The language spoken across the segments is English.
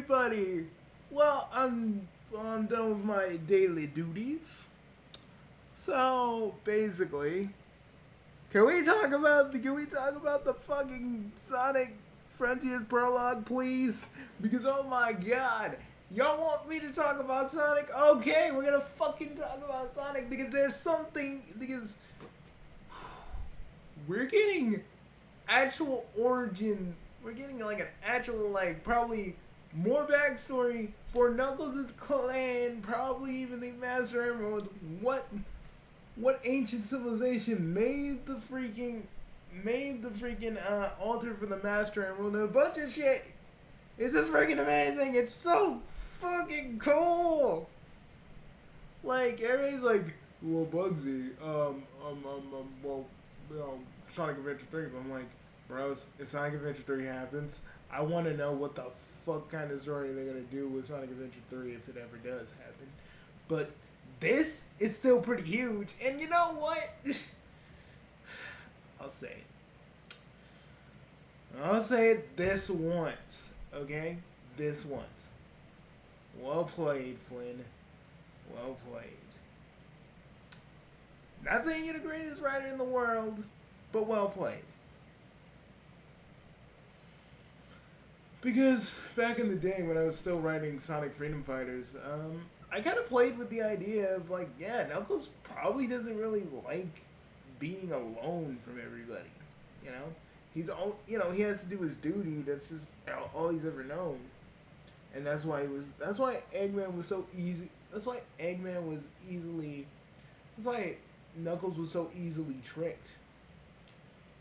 everybody. Well, I'm done with my daily duties. So basically, can we talk about the fucking Sonic Frontiers prologue, please? Because oh my god, y'all want me to talk about Sonic? Okay, we're gonna fucking talk about Sonic because there's something because we're getting actual origin. We're getting like an actual like probably more backstory for Knuckles' clan, probably even the Master Emerald. What ancient civilization made the freaking altar for the Master Emerald and a bunch of shit. It's just freaking amazing. It's so fucking cool. Like everybody's like, well, Bugsy, well, Sonic Adventure 3. But I'm like, bros, if Sonic Adventure 3 happens, I want to know what the fuck kind of story they're gonna do with Sonic Adventure 3 if it ever does happen. But this is still pretty huge, and you know what? I'll say it. I'll say it this once, okay? This once. Well played, Flynn. Well played. Not saying you're the greatest writer in the world, but well played. Because back in the day when I was still writing Sonic Freedom Fighters, I kind of played with the idea of like, yeah, Knuckles probably doesn't really like being alone from everybody. You know, he has to do his duty. That's just all he's ever known, and that's why Eggman was so easy. That's why Knuckles was so easily tricked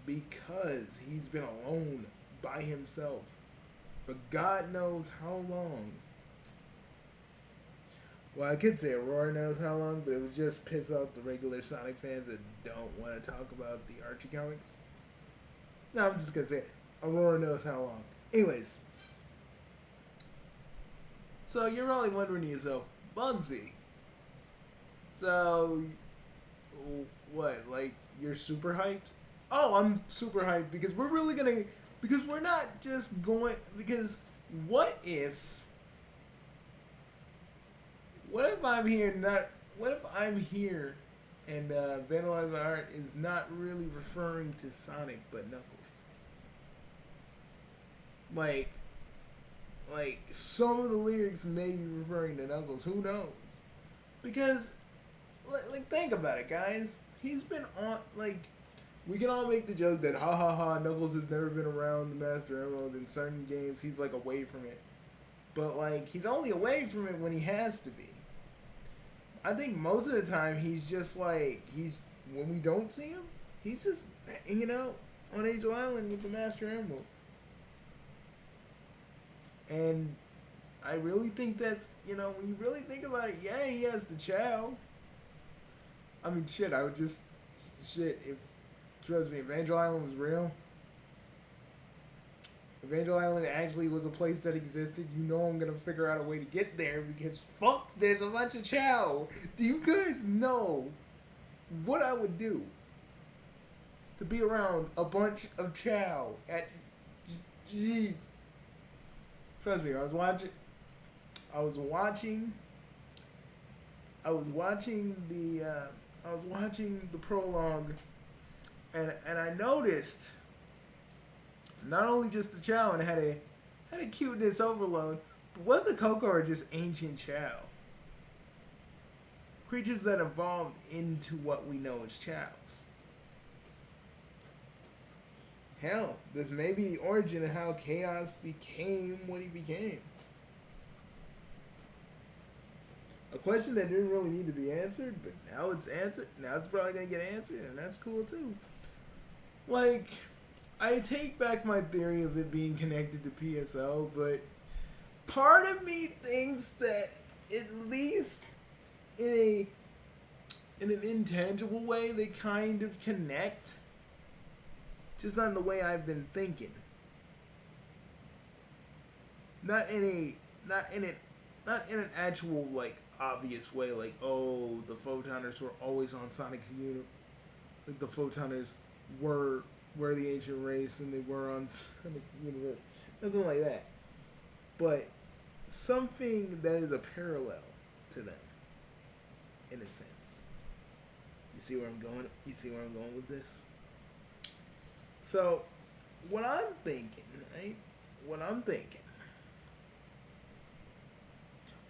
because he's been alone by himself for God knows how long. Well, I could say Aurora knows how long, but it would just piss off the regular Sonic fans that don't want to talk about the Archie comics. No, I'm just going to say Aurora knows how long. Anyways. So, you're probably wondering to yourself, Bugsy. So, what? Like, you're super hyped? Oh, I'm super hyped because we're really going to... Because we're not just going... Because what if I'm here and Vandalize My Heart is not really referring to Sonic but Knuckles? Like some of the lyrics may be referring to Knuckles. Who knows? Because like think about it, guys. He's been on like we can all make the joke that ha ha ha Knuckles has never been around the Master Emerald in certain games. He's like away from it. But like he's only away from it when he has to be. I think most of the time he's just like when we don't see him, he's just hanging out on Angel Island with the Master Emerald. And I really think that's when you really think about it, yeah, he has the Chow. I mean shit, if trust me, if Angel Island was real, if Angel Island actually was a place that existed, I'm gonna figure out a way to get there because fuck, there's a bunch of Chow. Do you guys know what I would do to be around a bunch of Chow? Trust me, I was watching the prologue, and I noticed. Not only just the Chow and had a cuteness overload, but what if the Coco are just ancient Chow? Creatures that evolved into what we know as Chows. Hell, this may be the origin of how Chaos became what he became. A question that didn't really need to be answered, but now it's answered. Now it's probably going to get answered, and that's cool too. Like... I take back my theory of it being connected to PSO, but part of me thinks that at least in an intangible way they kind of connect, just not in the way I've been thinking. Not in an actual like obvious way, like oh the Photoners were always on Sonic's unit, like the Photoners were the ancient race and they were on Sonic's universe. Nothing like that. But something that is a parallel to them, in a sense. You see where I'm going? You see where I'm going with this? So, what I'm thinking, right? What I'm thinking,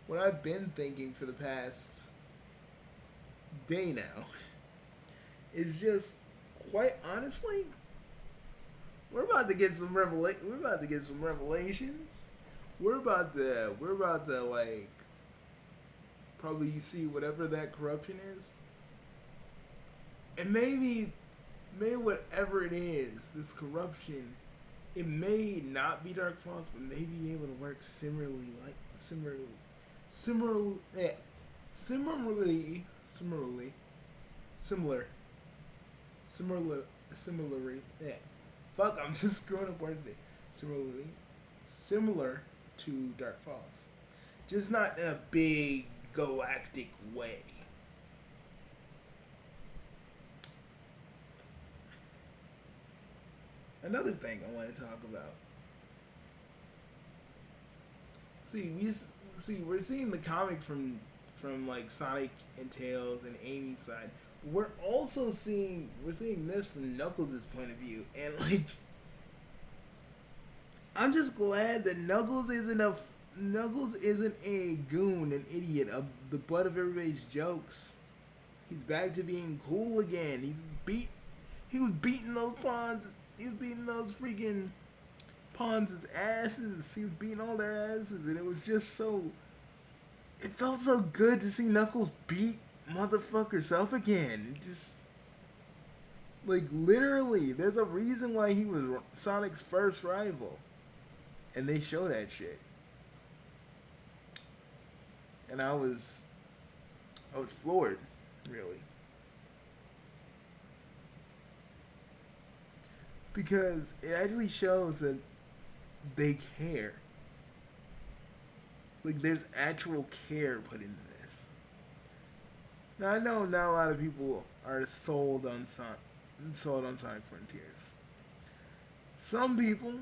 what I've been thinking for the past day now, is just, quite honestly, we're about to get some We're about to get some revelations. We're about to like probably see whatever that corruption is, and maybe whatever it is, this corruption, it may not be Dark Falls, but may be able to work similarly, similar, yeah, similarly, similar, similarly, yeah. Fuck, I'm just screwing up words there. Similar to Dark Falls, just not in a big galactic way. Another thing I want to talk about. We're seeing the comic from like Sonic and Tails and Amy's side. We're seeing this from Knuckles' point of view, and like, I'm just glad that Knuckles isn't a goon, an idiot, the butt of everybody's jokes. He's back to being cool again. He was beating those pawns. He was beating those freaking pawns' asses. He was beating all their asses, and it was just so. It felt so good to see Knuckles beat motherfuckers up again. Just like literally, there's a reason why he was Sonic's first rival, and they show that shit. And I was floored, really. Because it actually shows that they care. Like, there's actual care put into this. Now, I know not a lot of people are sold on Sonic Frontiers. Some people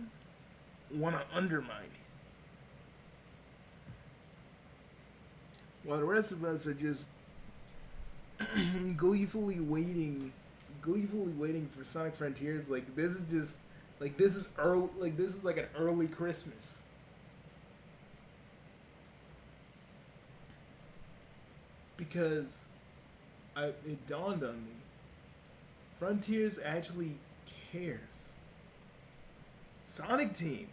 want to undermine it, while the rest of us are just gleefully waiting for Sonic Frontiers. Like, this is just like this is early, like this is like an early Christmas. Because it dawned on me, Frontiers actually cares. Sonic Team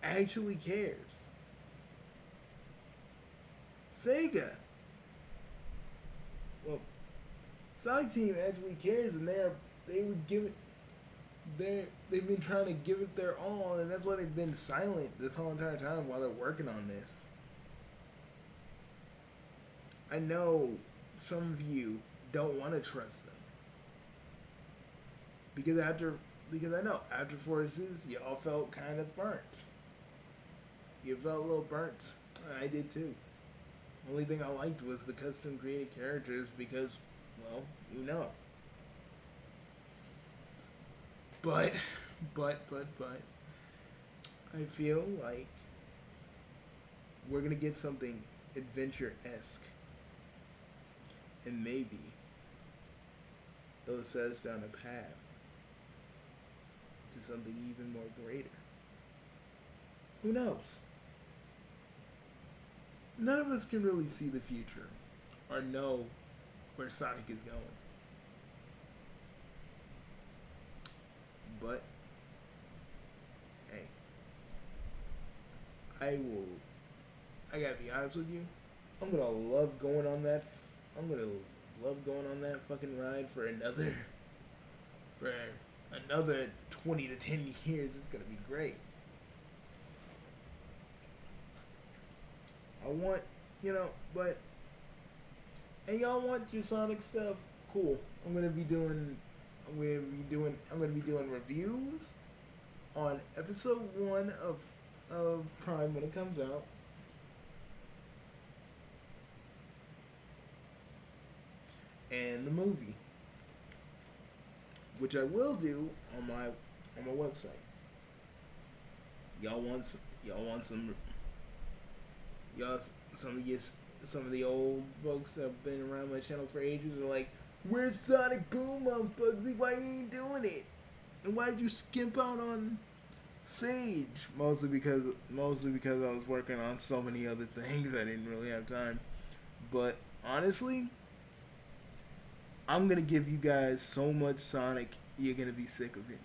actually cares. Sega, well, Sonic Team actually cares, and they've been trying to give it their all, and that's why they've been silent this whole entire time while they're working on this. I know some of you don't want to trust them because I know after Forces y'all felt kind of burnt. You felt a little burnt. I did too. Only thing I liked was the custom created characters because, well, you know. But I feel like we're gonna get something adventure-esque. And maybe it'll set us down a path to something even more greater. Who knows? None of us can really see the future or know where Sonic is going. But, hey, I gotta be honest with you, I'm gonna love going on that fucking ride for another 20 to 10 years. It's gonna be great. I want, but, and y'all want your Sonic stuff? Cool. I'm gonna be doing reviews on episode 1 of Prime when it comes out. And the movie, which I will do on my website. Y'all want some Y'all, some of you, some of the old folks that have been around my channel for ages are like, "Where's Sonic Boom on Bugsy? Why you ain't doing it? And why did you skimp out on Sage?" Mostly because I was working on so many other things, I didn't really have time. But honestly, I'm gonna give you guys so much Sonic, you're gonna be sick of it.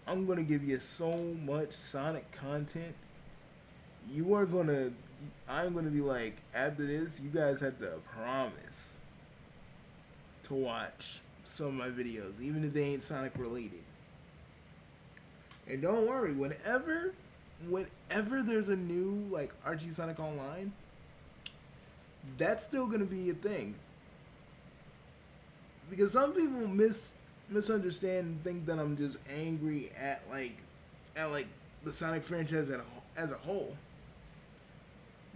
I'm gonna give you so much Sonic content. You are gonna. I'm gonna be like, after this, you guys have to promise to watch some of my videos, even if they ain't Sonic related. And don't worry, whenever there's a new like Archie Sonic Online, that's still gonna be a thing. Because some people misunderstand and think that I'm just angry at the Sonic franchise as a whole.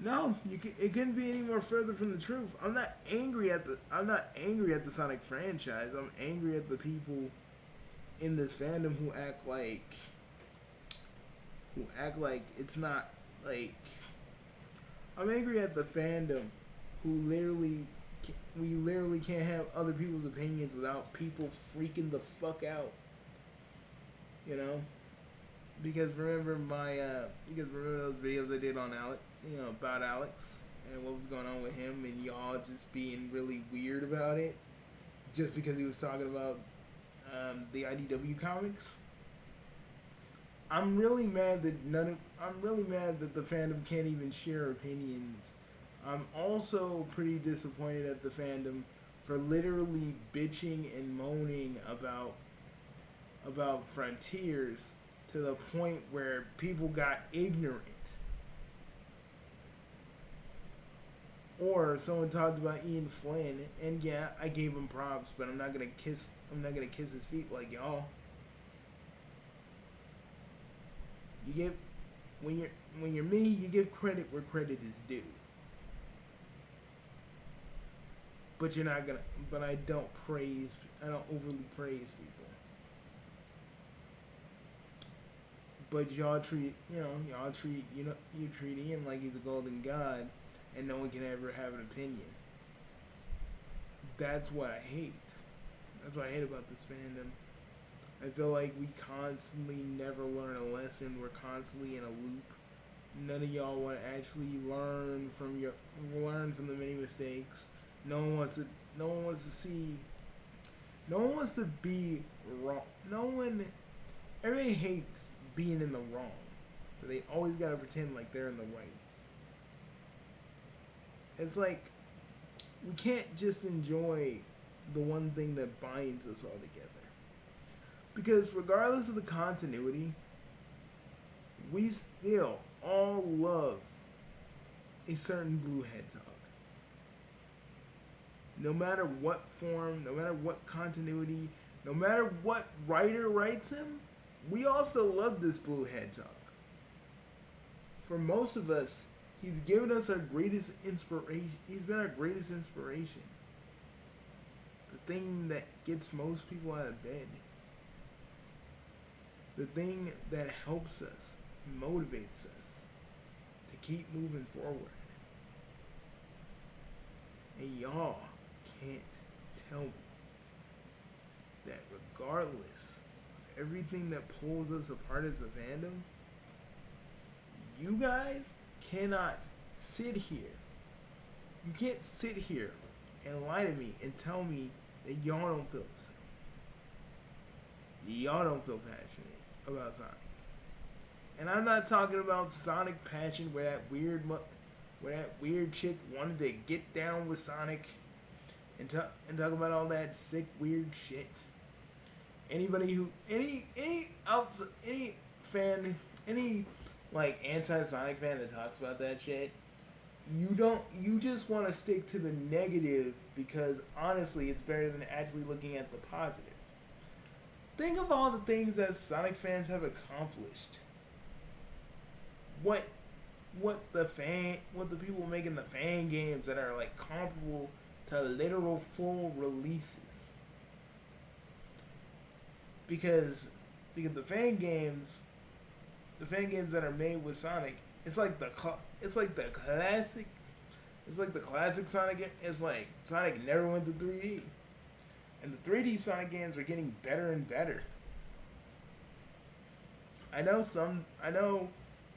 No, it couldn't be any more further from the truth. I'm not angry at the Sonic franchise. I'm angry at the people in this fandom who act like it's not like. I'm angry at the fandom who we literally can't have other people's opinions without people freaking the fuck out. You know? Because remember those videos I did on Alex, about Alex and what was going on with him, and y'all just being really weird about it, just because he was talking about the IDW comics. I'm really mad that the fandom can't even share opinions. I'm also pretty disappointed at the fandom for literally bitching and moaning about Frontiers to the point where people got ignorant. Or someone talked about Ian Flynn, and yeah, I gave him props, but I'm not gonna kiss his feet like y'all. When you're me, you give credit where credit is due. But I don't overly praise people. But you treat Ian like he's a golden god, and no one can ever have an opinion. That's what I hate. That's what I hate about this fandom. I feel like we constantly never learn a lesson. We're constantly in a loop. None of y'all want to actually learn from the many mistakes. No one wants to be wrong. Everybody hates being in the wrong. So they always gotta pretend like they're in the right. It's like, we can't just enjoy the one thing that binds us all together. Because regardless of the continuity, we still all love a certain blue hedgehog. No matter what form, no matter what continuity, no matter what writer writes him, we also love this blue hedgehog. For most of us, he's given us our greatest inspiration. He's been our greatest inspiration. The thing that gets most people out of bed. The thing that helps us, motivates us to keep moving forward. And y'all can't tell me that regardless of everything that pulls us apart as a fandom, you guys cannot sit here. You can't sit here and lie to me and tell me that y'all don't feel the same. Y'all don't feel passionate about Sonic. And I'm not talking about Sonic passion where that weird chick wanted to get down with Sonic and talk about all that sick weird shit. Any like anti-Sonic fan that talks about that shit, you just want to stick to the negative because honestly it's better than actually looking at the positive. Think of all the things that Sonic fans have accomplished. What the people making the fan games that are like comparable to literal full releases. Because the fan games that are made with Sonic it's like the classic. It's like the classic Sonic game. It's like Sonic never went to 3D, and the 3D Sonic games are getting better and better. I know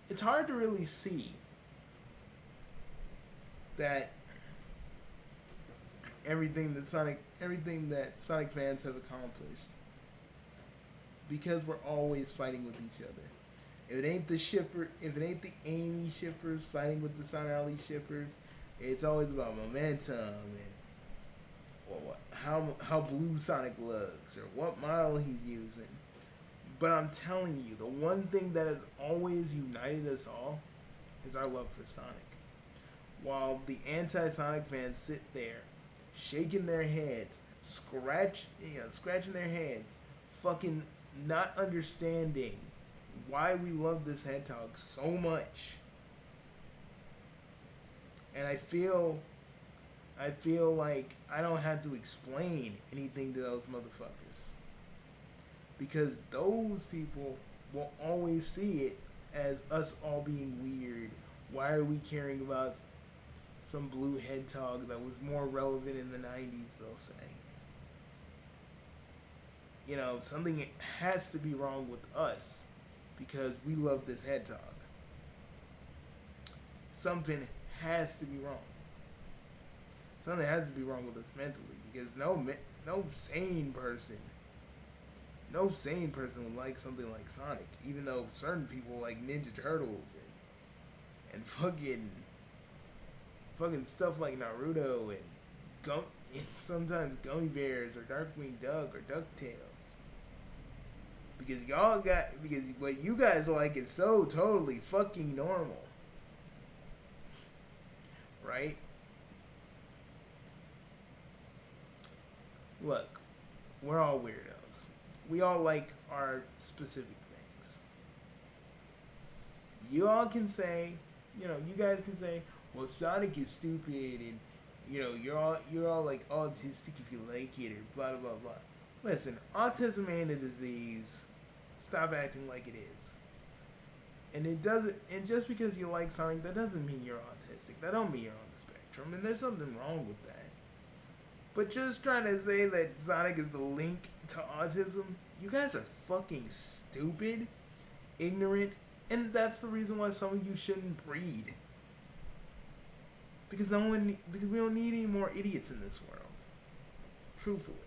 it's hard to really see that everything that Sonic fans have accomplished because we're always fighting with each other. If it ain't the Amy shippers fighting with the Sonali shippers, it's always about momentum and how Blue Sonic looks or what model he's using. But I'm telling you, the one thing that has always united us all is our love for Sonic. While the anti-Sonic fans sit there, shaking their heads, scratching their heads, fucking not understanding why we love this hedgehog so much. And I feel like I don't have to explain anything to those motherfuckers. Because those people will always see it as us all being weird. Why are we caring about some blue hedgehog that was more relevant in the 90s, they'll say. You know, something has to be wrong with us because we love this hedgehog. Something has to be wrong. Something has to be wrong with us mentally because no sane person would like something like Sonic, even though certain people like Ninja Turtles and fucking stuff like Naruto and sometimes Gummy Bears or Darkwing Duck or DuckTales. Because what you guys like is so totally fucking normal. Right? Look, we're all weirdos. We all like our specific things. You all can say, you guys can say, well, Sonic is stupid and, you're all like autistic if you like it or blah, blah, blah, blah. Listen, autism ain't a disease. Stop acting like it is. And just because you like Sonic, that doesn't mean you're autistic. That don't mean you're on the spectrum, and there's something wrong with that. But just trying to say that Sonic is the link to autism, you guys are fucking stupid, ignorant, and that's the reason why some of you shouldn't breed. Because we don't need any more idiots in this world. Truthfully.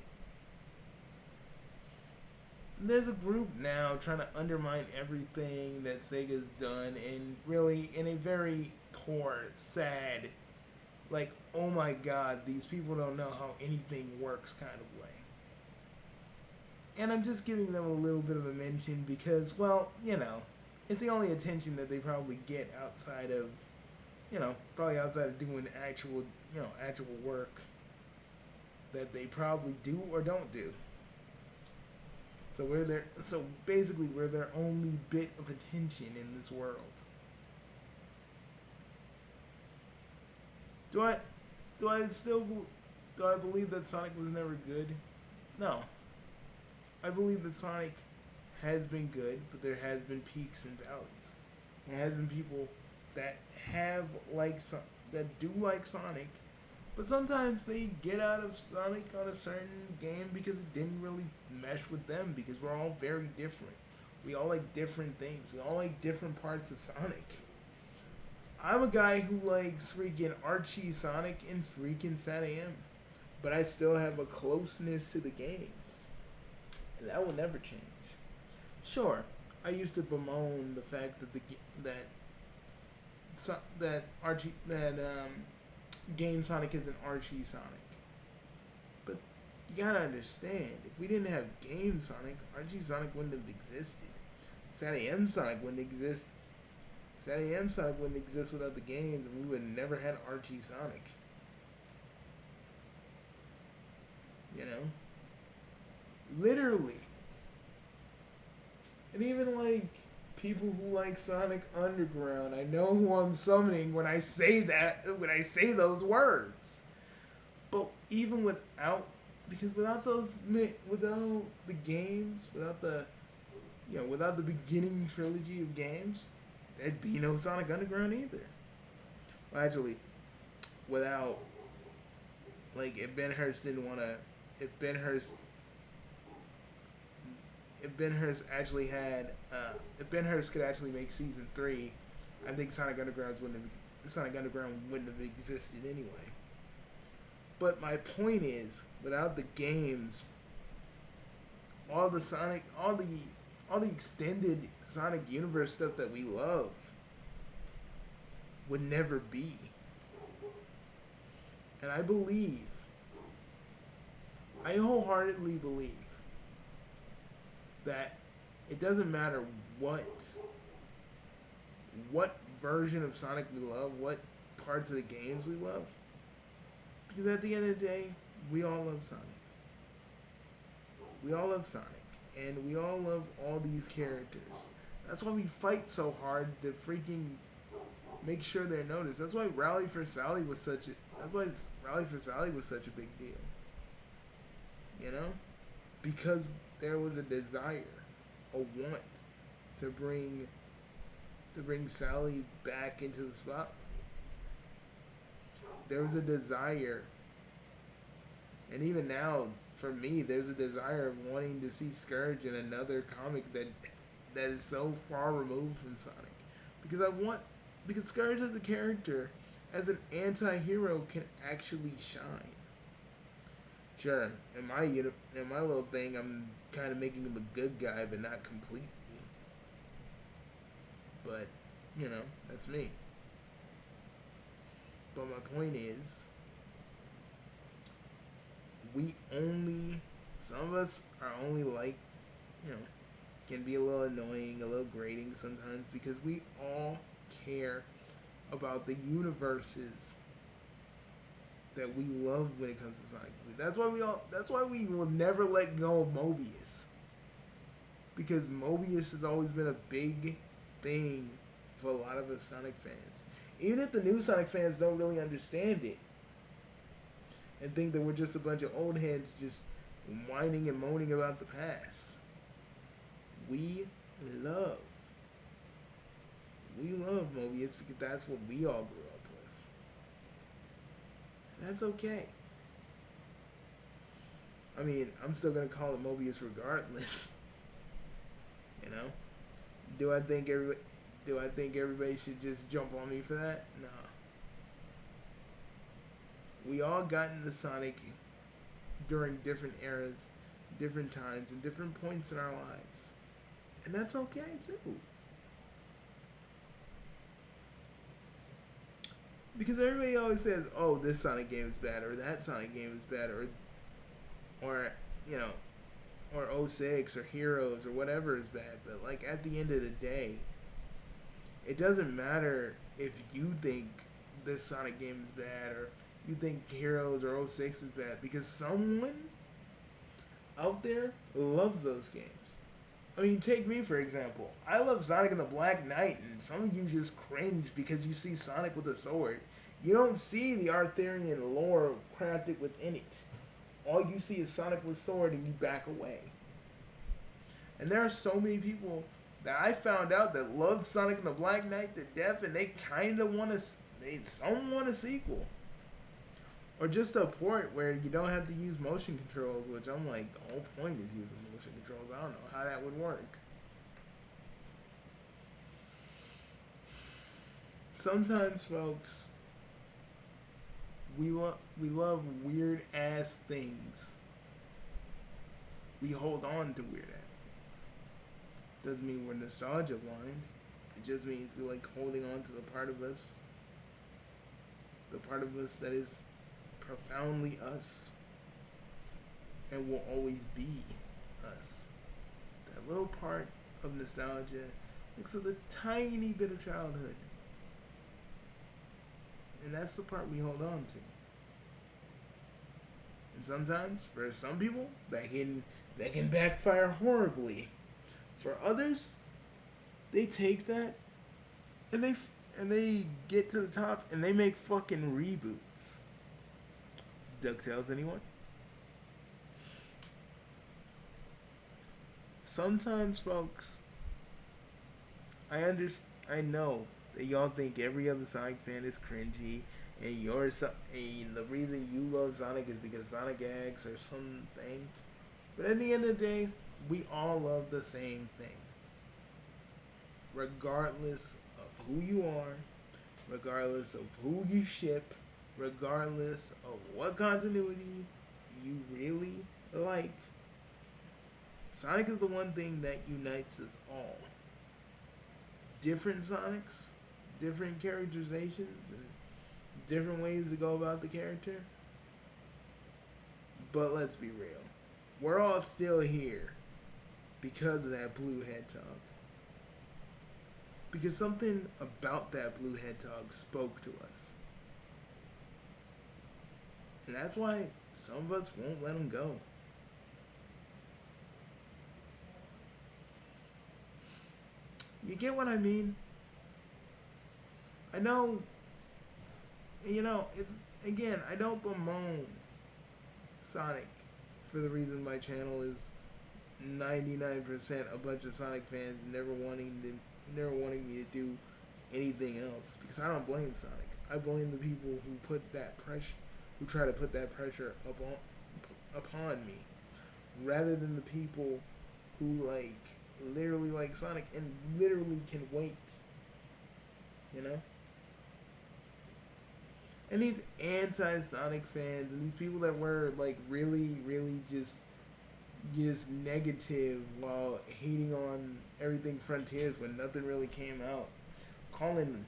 There's a group now trying to undermine everything that Sega's done, and really in a very poor, sad, like, oh my god, these people don't know how anything works kind of way. And I'm just giving them a little bit of a mention because, well, it's the only attention that they probably get outside of, probably outside of doing actual work that they probably do or don't do. So basically we're their only bit of attention in this world. Do I believe that Sonic was never good? No. I believe that Sonic has been good, but there has been peaks and valleys. There has been people that do like Sonic, but sometimes they get out of Sonic on a certain game because it didn't really mesh with them because we're all very different. We all like different things. We all like different parts of Sonic. I'm a guy who likes freaking Archie Sonic and freaking SatAM, but I still have a closeness to the games. And that will never change. Sure, I used to bemoan the fact that Game Sonic is an Archie Sonic. But you gotta understand, if we didn't have Game Sonic, Archie Sonic wouldn't have existed. SatAM Sonic wouldn't exist. SatAM Sonic wouldn't exist without the games, and we would have never had Archie Sonic. Literally. And even like people who like Sonic Underground, I know who I'm summoning when I say those words. But even without the games, without the beginning trilogy of games, there'd be no Sonic Underground either. Well, actually, without like if Ben Hurst didn't want to, if Ben Hurst if Ben Hurst actually had, if Ben Hurst could actually make season 3, I think Sonic Underground wouldn't have existed anyway. But my point is, without the games, all the extended Sonic universe stuff that we love would never be. And I wholeheartedly believe that it doesn't matter what version of Sonic we love, what parts of the games we love, because at the end of the day, we all love Sonic. We all love Sonic, and we all love all these characters. That's why we fight so hard to freaking make sure they're noticed. That's why Rally for Sally was such a big deal. You know? Because there was a desire, a want to bring Sally back into the spotlight. There was a desire, and even now, for me, there's a desire of wanting to see Scourge in another comic that is so far removed from Sonic, because Scourge as a character, as an anti-hero, can actually shine. Sure, in my little thing, I'm kind of making him a good guy, but not completely. But, you know, that's me. But my point is, some of us are only like, you know, can be a little annoying, a little grating sometimes, because we all care about the universes that we love when it comes to Sonic. That's why we will never let go of Mobius. Because Mobius has always been a big thing for a lot of us Sonic fans. Even if the new Sonic fans don't really understand it and think that we're just a bunch of old heads just whining and moaning about the past. We love Mobius because that's what we all grew up with. That's okay. I mean, I'm still gonna call it Mobius regardless. You know? Do I think everybody should just jump on me for that? Nah. We all got into Sonic during different eras, different times, and different points in our lives. And that's okay too. Because everybody always says, oh, this Sonic game is bad, or that Sonic game is bad, or you know, or 06, or Heroes, or whatever is bad. But, like, at the end of the day, it doesn't matter if you think this Sonic game is bad, or you think Heroes or 06 is bad, because someone out there loves those games. I mean, take me for example. I love Sonic and the Black Knight, and some of you just cringe because you see Sonic with a sword. You don't see the Arthurian lore crafted within it. All you see is Sonic with sword, and you back away. And there are so many people that I found out that loved Sonic and the Black Knight to death, and they kind of want a sequel. Or just a port where you don't have to use motion controls, which I'm like, the whole point is using motion controls. I don't know how that would work. Sometimes, folks, we love weird ass things. We hold on to weird ass things. Doesn't mean we're nostalgia blind. It just means we like holding on to the part of us that is profoundly us and will always be us. That little part of nostalgia next to the tiny bit of childhood. And that's the part we hold on to. And sometimes, for some people, that can backfire horribly. For others, they take that and they get to the top and they make fucking reboots. DuckTales, anyone? Sometimes, folks, I I know that y'all think every other Sonic fan is cringy, and and the reason you love Sonic is because Sonic X or something. But at the end of the day, we all love the same thing, regardless of who you are, regardless of who you ship, regardless of what continuity you really like. Sonic is the one thing that unites us all. Different Sonics, different characterizations, and different ways to go about the character. But let's be real. We're all still here because of that blue hedgehog. Because something about that blue hedgehog spoke to us. And that's why some of us won't let him go. You get what I mean? I know, it's, again, I don't bemoan Sonic for the reason my channel is 99% a bunch of Sonic fans never wanting me to do anything else, because I don't blame Sonic. I blame the people who try to put that pressure upon me, rather than the people who literally like Sonic and literally can wait. You know? And these anti-Sonic fans and these people that were really, really just negative while hating on everything Frontiers when nothing really came out, calling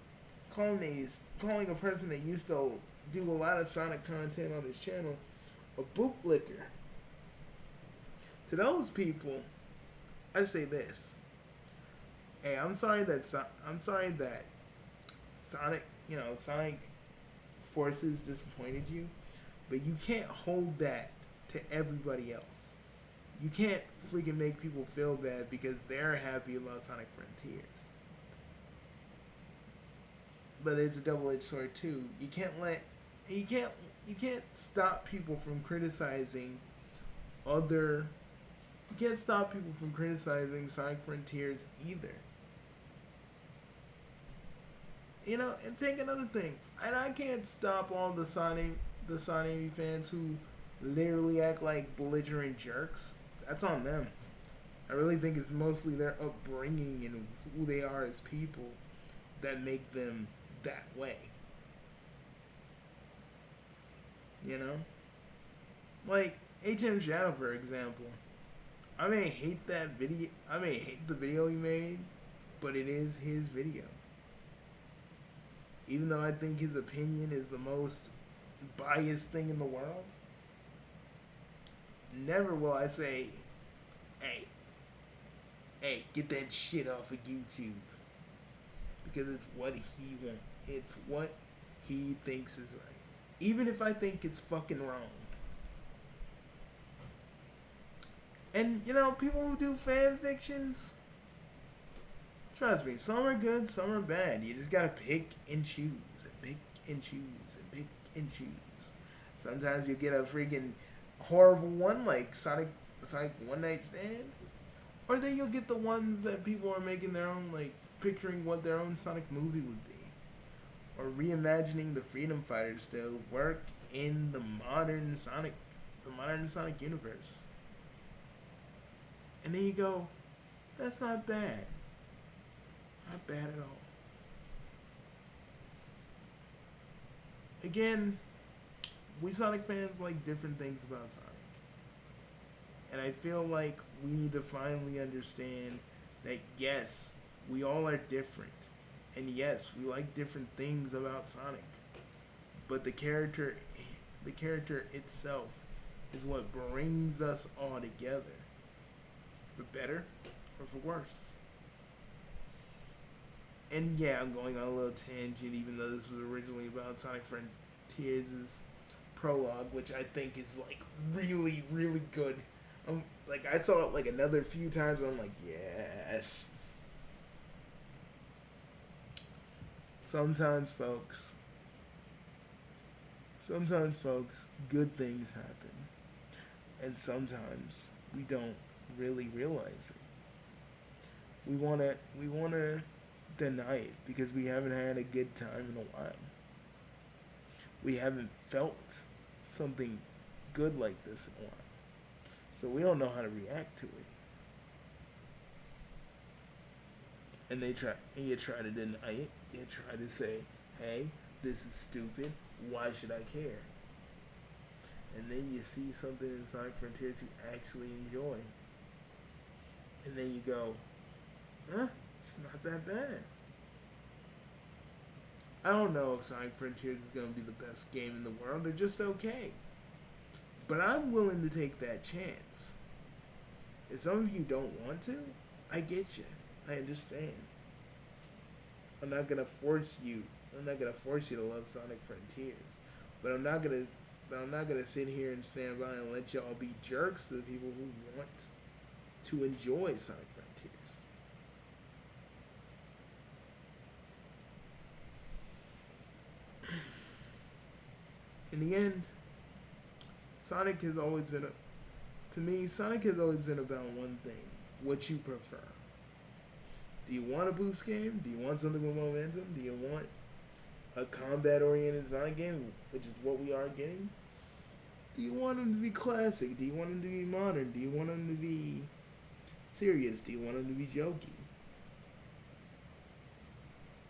a person that used to do a lot of Sonic content on his channel a bootlicker. To those people, I say this: hey, I'm sorry that Sonic Forces disappointed you, but you can't hold that to everybody else. You can't freaking make people feel bad because they're happy about Sonic Frontiers. But it's a double-edged sword too. You can't stop people from criticizing other. You can't stop people from criticizing Sonic Frontiers either. And take another thing. And I can't stop all the Sonic fans who literally act like belligerent jerks. That's on them. I really think it's mostly their upbringing and who they are as people that make them that way. Like HM Shadow, for example. I may hate that video. I may hate the video he made, but it is his video. Even though I think his opinion is the most biased thing in the world, never will I say, hey, get that shit off of YouTube. Because it's what he wants. It's what he thinks is right. Even if I think it's fucking wrong. And, people who do fan fictions, trust me, some are good, some are bad. You just gotta pick and choose, and pick and choose, and pick and choose. Sometimes you get a freaking horrible one like Sonic One Night Stand, or then you'll get the ones that people are making their own, picturing what their own Sonic movie would be, or reimagining the Freedom Fighters to work in the modern Sonic universe. And then you go, that's not bad. Not bad at all. Again, we Sonic fans like different things about Sonic. And I feel like we need to finally understand that yes, we all are different. And yes, we like different things about Sonic. But the character itself is what brings us all together. For better or for worse. And yeah, I'm going on a little tangent, even though this was originally about Sonic Frontiers' prologue, which I think is really, really good. I saw it another few times, and I'm like, yes. Sometimes, folks, good things happen, and sometimes we don't really realize it. We wanna deny it because we haven't had a good time in a while. We haven't felt something good like this in a while. So we don't know how to react to it. And you try to deny it. You try to say, hey, this is stupid. Why should I care? And then you see something in Sonic Frontiers you actually enjoy. And then you go, it's not that bad. I don't know if Sonic Frontiers is going to be the best game in the world. They're just okay. But I'm willing to take that chance. If some of you don't want to, I get you. I understand. I'm not gonna force you. I'm not gonna force you to love Sonic Frontiers. But I'm not gonna sit here and stand by and let y'all be jerks to the people who want to enjoy Sonic Frontiers. In the end, Sonic has always been Sonic has always been about one thing: what you prefer. Do you want a boost game? Do you want something with momentum? Do you want a combat-oriented Sonic game, which is what we are getting? Do you want them to be classic? Do you want them to be modern? Do you want them to be serious? Do you want them to be jokey?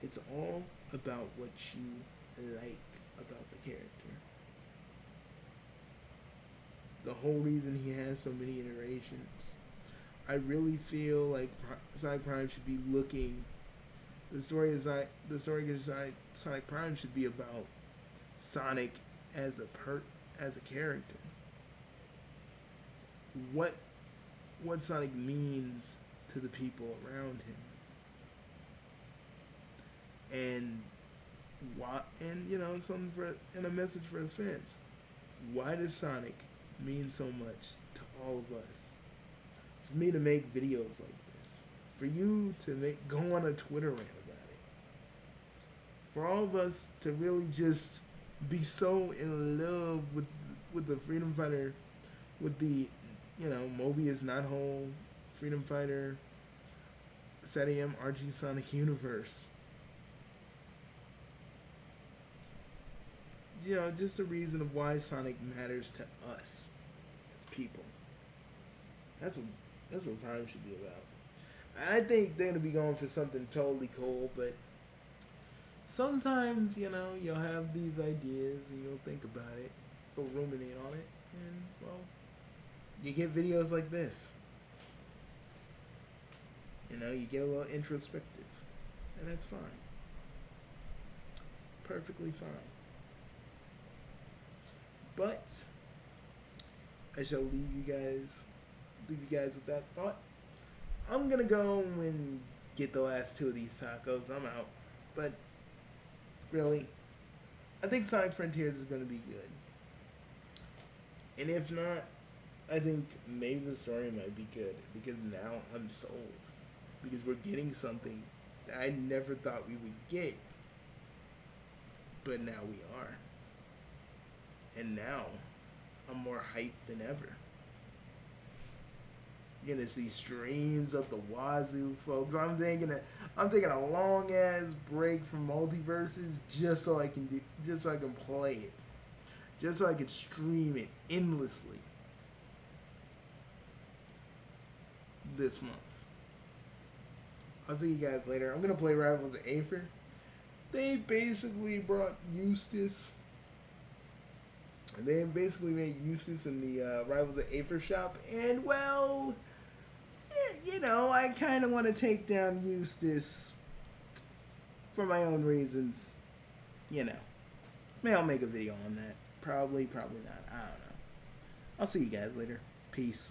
It's all about what you like about the character. The whole reason he has so many iterations. I really feel like Sonic Prime should be looking. The story of Sonic Prime should be about Sonic as a character. What Sonic means to the people around him, and why, and and a message for his fans. Why does Sonic mean so much to all of us? For me to make videos like this, for you to go on a Twitter rant about it, for all of us to really just be so in love with the Freedom Fighter, with the Mobius Not Whole Freedom Fighter SatAM RG Sonic universe. Just a reason of why Sonic matters to us as people. That's what Prime should be about. I think they're gonna be going for something totally cool, but sometimes you'll have these ideas and you'll think about it, you'll ruminate on it, and you get videos like this. You get a little introspective, and that's fine. Perfectly fine. But I shall leave you guys with that thought. I'm gonna go and get the last two of these tacos. I'm out. But really, I think Sonic Frontiers is gonna be good. And if not, I think maybe the story might be good, because now I'm sold. Because we're getting something that I never thought we would get. But now we are. And now I'm more hyped than ever. You're gonna see streams up the wazoo, folks. I'm taking a long ass break from multiverses just so I can play it, just so I can stream it endlessly this month. I'll see you guys later. I'm gonna play Rivals of Aether. They basically brought Eustace. They basically made Eustace in the Rivals of Aether shop, and I kind of want to take down Eustace for my own reasons. Maybe I'll make a video on that. Probably not. I don't know. I'll see you guys later. Peace.